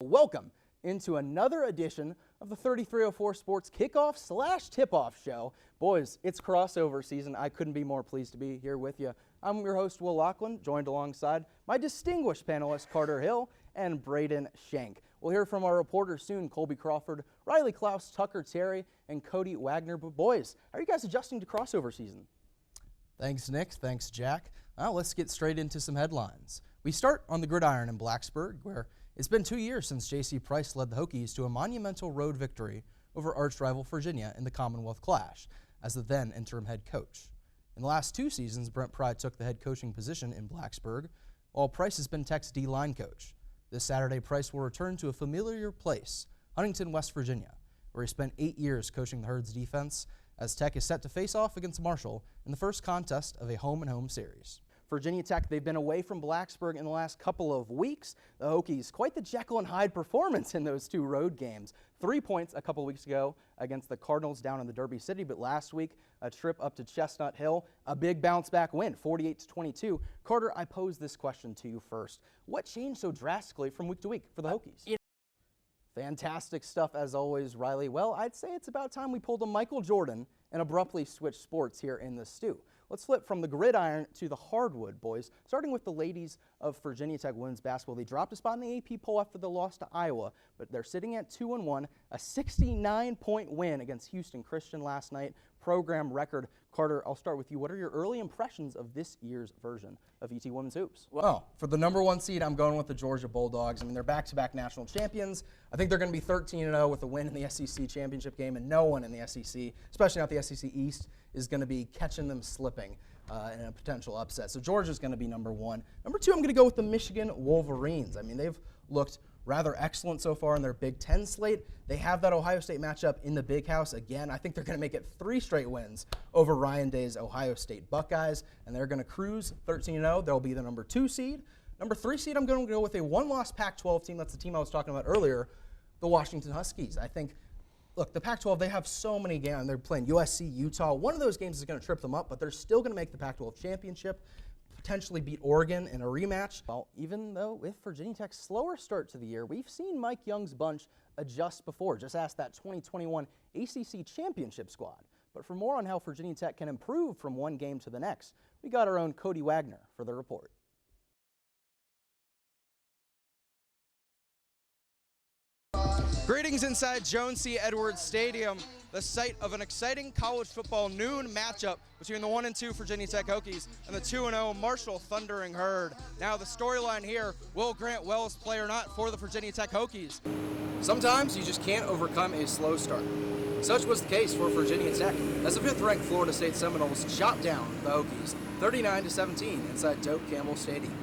Welcome into another edition of the 3304 Sports Kickoff / Tip-Off Show. Boys, it's crossover season. I couldn't be more pleased to be here with you. I'm your host, Will Locklin, joined alongside my distinguished panelists, Carter Hill and Braden Schenk. We'll hear from our reporters soon, Colby Crawford, Riley Klaus, Tucker Terry, and Cody Wagner. But boys, how are you guys adjusting to crossover season? Thanks, Nick. Thanks, Jack. Well, let's get straight into some headlines. We start on the gridiron in Blacksburg, where it's been 2 years since J.C. Price led the Hokies to a monumental road victory over arch-rival Virginia in the Commonwealth Clash as the then interim head coach. In the last 2 seasons, Brent Pry took the head coaching position in Blacksburg, while Price has been Tech's D-line coach. This Saturday, Price will return to a familiar place, Huntington, West Virginia, where he spent 8 years coaching the Herd's defense, as Tech is set to face off against Marshall in the first contest of a home-and-home series. Virginia Tech, they've been away from Blacksburg in the last couple of weeks. The Hokies, quite the Jekyll and Hyde performance in those 2 road games. 3 points a couple weeks ago against the Cardinals down in the Derby City, but last week, a trip up to Chestnut Hill, a big bounce-back win, 48-22. Carter, I pose this question to you first. What changed so drastically from week to week for the Hokies? Fantastic stuff as always, Riley. Well, I'd say it's about time we pulled a Michael Jordan and abruptly switched sports here in the stew. Let's flip from the gridiron to the hardwood, boys. Starting with the ladies of Virginia Tech women's basketball. They dropped a spot in the AP poll after the loss to Iowa, but they're sitting at 2-1, a 69-point win against Houston Christian last night. Program record. Carter, I'll start with you. What are your early impressions of this year's version of ET Women's Hoops? Well, for the #1 seed, I'm going with the Georgia Bulldogs. I mean, they're back-to-back national champions. I think they're going to be 13-0 with a win in the SEC championship game, and no one in the SEC, especially not the SEC East, is going to be catching them slipping in a potential upset. So Georgia's going to be #1. #2, I'm going to go with the Michigan Wolverines. I mean, they've looked rather excellent so far in their Big Ten slate. They have that Ohio State matchup in the Big House again. I think they're going to make it 3 straight wins over Ryan Day's Ohio State Buckeyes, and they're going to cruise 13-0. They'll be the #2 seed. #3 seed, I'm going to go with a 1-loss Pac-12 team. That's the team I was talking about earlier, the Washington Huskies. I think, look, the Pac-12, they have so many games. They're playing USC, Utah. One of those games is going to trip them up, but they're still going to make the Pac-12 championship, potentially beat Oregon in a rematch. Well, even though with Virginia Tech's slower start to the year, we've seen Mike Young's bunch adjust before. Just ask that 2021 ACC championship squad. But for more on how Virginia Tech can improve from one game to the next, we got our own Cody Wagner for the report. Greetings inside Jones C. Edwards Stadium, the site of an exciting college football noon matchup between the 1-2 Virginia Tech Hokies and the 2-0 Marshall Thundering Herd. Now the storyline here, will Grant Wells play or not for the Virginia Tech Hokies? Sometimes you just can't overcome a slow start. Such was the case for Virginia Tech, as the 5th-ranked Florida State Seminoles shot down the Hokies 39-17 inside Doak Campbell Stadium.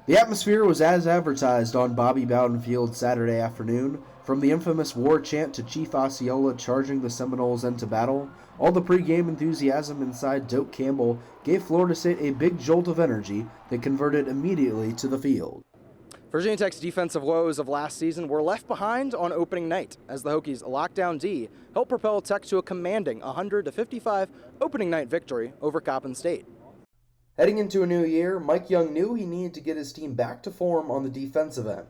The atmosphere was as advertised on Bobby Bowden Field Saturday afternoon. From the infamous war chant to Chief Osceola charging the Seminoles into battle, all the pregame enthusiasm inside Doak Campbell gave Florida State a big jolt of energy that converted immediately to the field. Virginia Tech's defensive woes of last season were left behind on opening night as the Hokies' lockdown D helped propel Tech to a commanding 100-55 opening night victory over Coppin State. Heading into a new year, Mike Young knew he needed to get his team back to form on the defensive end.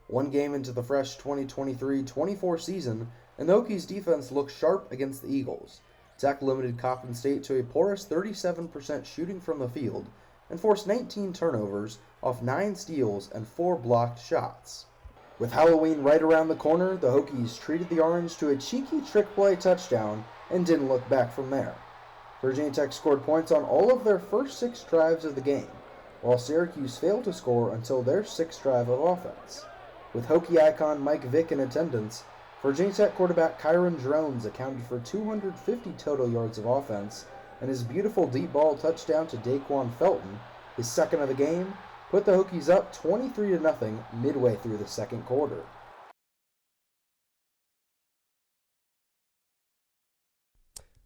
One game into the fresh 2023-24 season, and the Hokies' defense looked sharp against the Eagles. Tech limited Coppin State to a porous 37% shooting from the field and forced 19 turnovers off 9 steals and 4 blocked shots. With Halloween right around the corner, the Hokies treated the Orange to a cheeky trick play touchdown and didn't look back from there. Virginia Tech scored points on all of their first 6 drives of the game, while Syracuse failed to score until their 6th drive of offense. With Hokie icon Mike Vick in attendance, Virginia Tech quarterback Kyron Drones accounted for 250 total yards of offense, and his beautiful deep ball touchdown to Daquan Felton, his 2nd of the game, put the Hokies up 23-0 midway through the 2nd quarter.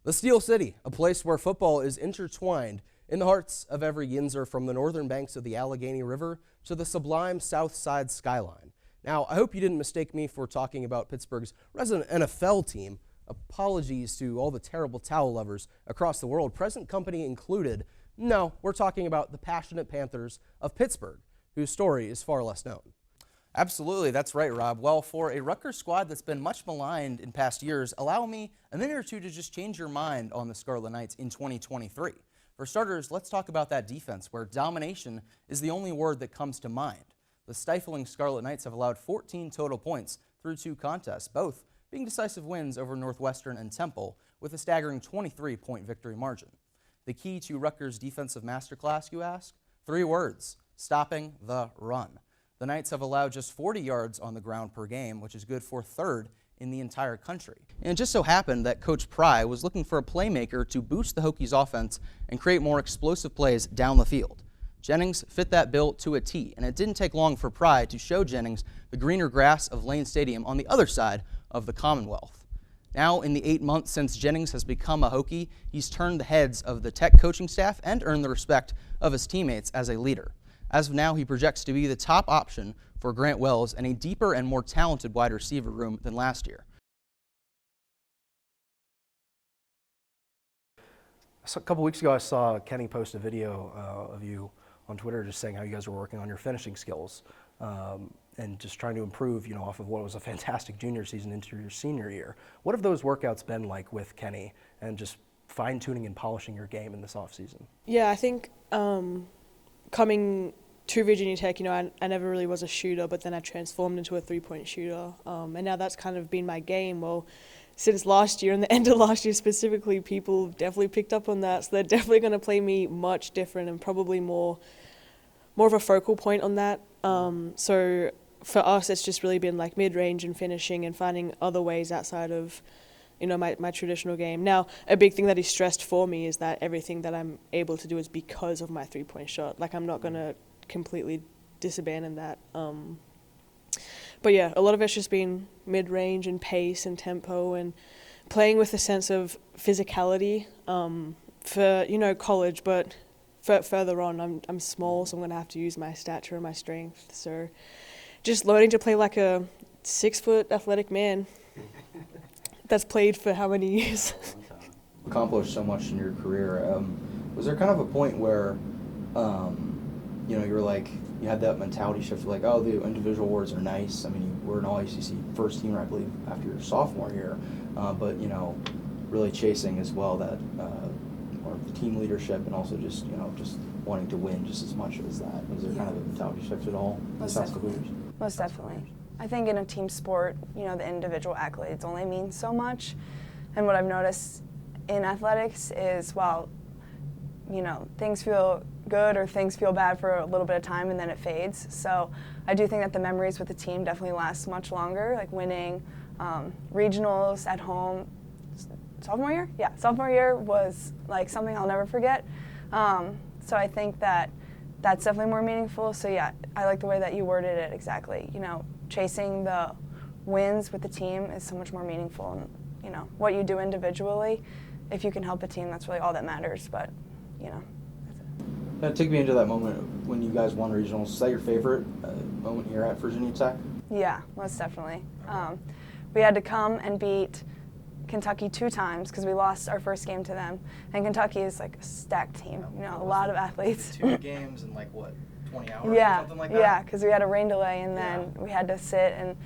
The Steel City, a place where football is intertwined in the hearts of every Yinzer from the northern banks of the Allegheny River to the sublime south side skyline. Now, I hope you didn't mistake me for talking about Pittsburgh's resident NFL team. Apologies to all the terrible towel lovers across the world, present company included. No, we're talking about the passionate Panthers of Pittsburgh, whose story is far less known. Absolutely, that's right, Rob. Well, for a Rutgers squad that's been much maligned in past years, allow me a minute or two to just change your mind on the Scarlet Knights in 2023. For starters, let's talk about that defense, where domination is the only word that comes to mind. The stifling Scarlet Knights have allowed 14 total points through 2 contests, both being decisive wins over Northwestern and Temple, with a staggering 23-point victory margin. The key to Rutgers' defensive masterclass, you ask? 3 words: stopping the run. The Knights have allowed just 40 yards on the ground per game, which is good for 3rd in the entire country. And it just so happened that Coach Pry was looking for a playmaker to boost the Hokies' offense and create more explosive plays down the field. Jennings fit that bill to a T, and it didn't take long for Pry to show Jennings the greener grass of Lane Stadium on the other side of the Commonwealth. Now, in the 8 months since Jennings has become a Hokie, he's turned the heads of the Tech coaching staff and earned the respect of his teammates as a leader. As of now, he projects to be the top option for Grant Wells and a deeper and more talented wide receiver room than last year. So a couple weeks ago, I saw Kenny post a video of you on Twitter just saying how you guys were working on your finishing skills and just trying to improve, off of what was a fantastic junior season into your senior year. What have those workouts been like with Kenny and just fine-tuning and polishing your game in this offseason? Yeah, I think coming to Virginia Tech, I never really was a shooter, but then I transformed into a three-point shooter, and now that's kind of been my game. Well, since last year and the end of last year specifically, people definitely picked up on that, so they're definitely going to play me much different and probably more of a focal point on that. So for us, it's just really been like mid-range and finishing and finding other ways outside of my traditional game. Now, a big thing that he stressed for me is that everything that I'm able to do is because of my three-point shot. Like, I'm not going to completely disabandon that. But yeah, a lot of it's just been mid-range and pace and tempo and playing with a sense of physicality for, college, but further on, I'm small, so I'm going to have to use my stature and my strength. So just learning to play like a 6-foot athletic man that's played for how many years? Accomplished so much in your career. Was there kind of a point where, you were like, you had that mentality shift, like, oh, the individual awards are nice. I mean, you were an All-ACC first teamer, I believe, after your sophomore year, but, really chasing as well that more of the team leadership and also just wanting to win just as much as that. Was there kind of a mentality shift at all in the past couple years? Most definitely. I think in a team sport, the individual accolades only mean so much. And what I've noticed in athletics is, things feel good or things feel bad for a little bit of time and then it fades. So I do think that the memories with the team definitely last much longer, like winning regionals at home. Sophomore year? Yeah, sophomore year was like something I'll never forget. So I think that that's definitely more meaningful. So yeah, I like the way that you worded it exactly. Chasing the wins with the team is so much more meaningful. And, what you do individually, if you can help a team, that's really all that matters. But, that's it. Take me into that moment when you guys won regionals. Is that your favorite moment here at Virginia Tech? Yeah, most definitely. We had to come and beat Kentucky 2 times because we lost our first game to them. And Kentucky is like a stacked team, a lot of athletes. 2 games in 20 hours or something like that? Yeah, because we had a rain delay and then we had to sit. And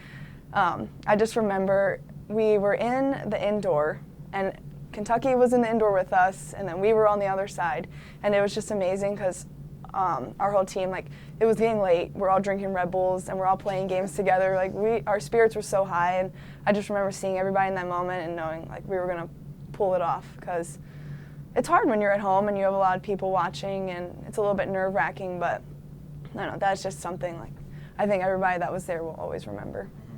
I just remember we were in the indoor and Kentucky was in the indoor with us and then we were on the other side. And it was just amazing because our whole team, it was getting late. We're all drinking Red Bulls and we're all playing games together. Our spirits were so high, and I just remember seeing everybody in that moment and knowing we were gonna pull it off, because it's hard when you're at home and you have a lot of people watching and it's a little bit nerve-wracking, but I don't know, that's just something I think everybody that was there will always remember.